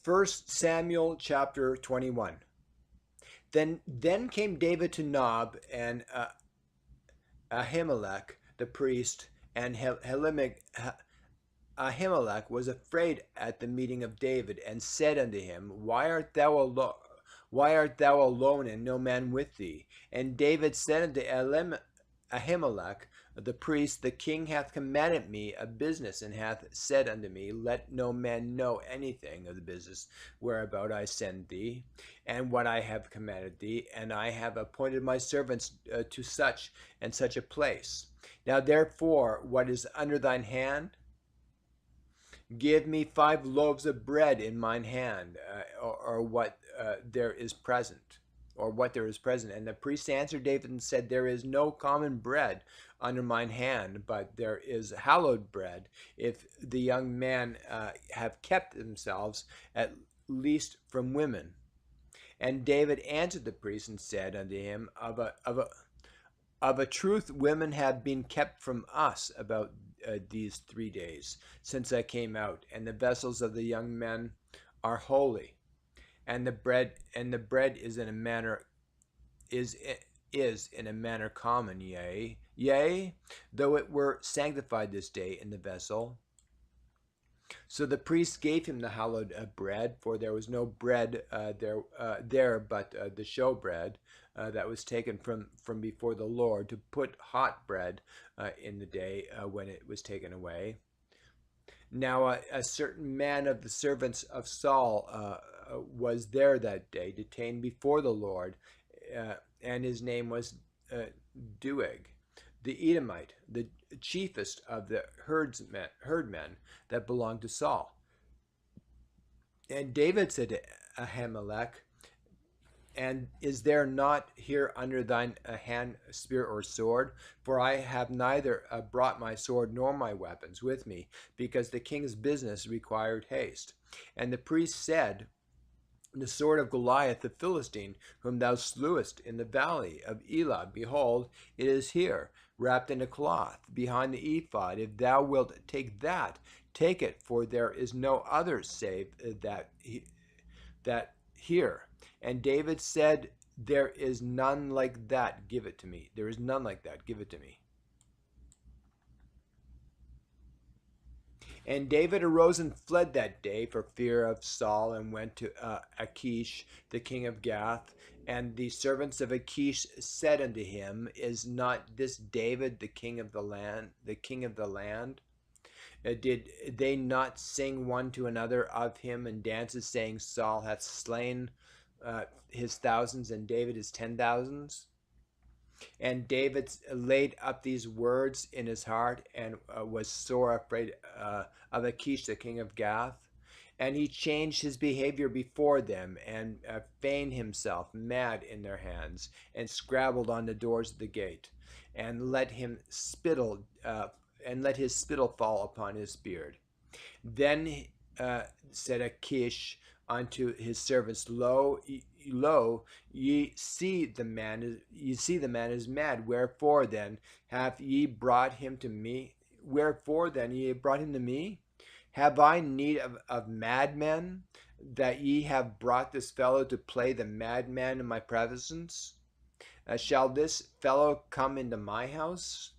First Samuel chapter 21. Then came David to Nob, and Ahimelech the priest, and Ahimelech was afraid at the meeting of David, and said unto him, Why art thou alone, and no man with thee? And David said unto Ahimelech the priest, The king hath commanded me a business, and hath said unto me, Let no man know anything of the business whereabout I send thee, and what I have commanded thee, and I have appointed my servants to such and such a place. Now therefore, what is under thine hand? Give me 5 loaves of bread in mine hand, or what there is present, or what there is present. And the priest answered David and said, There is no common bread under mine hand, but there is hallowed bread, if the young men have kept themselves at least from women. And David answered the priest and said unto him, Of a truth, women have been kept from us about these 3 days since I came out, and the vessels of the young men are holy, and the bread is in a manner common, yea, though it were sanctified this day in the vessel. So the priest gave him the hallowed bread, for there was no bread there but the show bread that was taken from before the Lord, to put hot bread in the day when it was taken away. Now a certain man of the servants of Saul was there that day, detained before the Lord, and his name was Doeg, the Edomite, the chiefest of the herdmen that belonged to Saul. And David said to Ahimelech, And is there not here under thine hand spear or sword? For I have neither brought my sword nor my weapons with me, because the king's business required haste. And the priest said, The sword of Goliath the Philistine, whom thou slewest in the valley of Elah, behold, it is here, wrapped in a cloth, behind the ephod. If thou wilt take that, take it, for there is no other save that here. And David said, There is none like that, give it to me. There is none like that, give it to me. And David arose and fled that day for fear of Saul, and went to Achish, the king of Gath. And the servants of Achish said unto him, Is not this David the king of the land? Did they not sing one to another of him in dances, saying, Saul hath slain his thousands, and David his 10,000s? And David laid up these words in his heart, and was sore afraid of Achish the king of Gath. And he changed his behavior before them, and feigned himself mad in their hands, and scrabbled on the doors of the gate, and let his spittle fall upon his beard. Then said Achish unto his servants, Lo, ye see the man is mad. Wherefore then ye brought him to me? Have I need of madmen, that ye have brought this fellow to play the madman in my presence? Shall this fellow come into my house?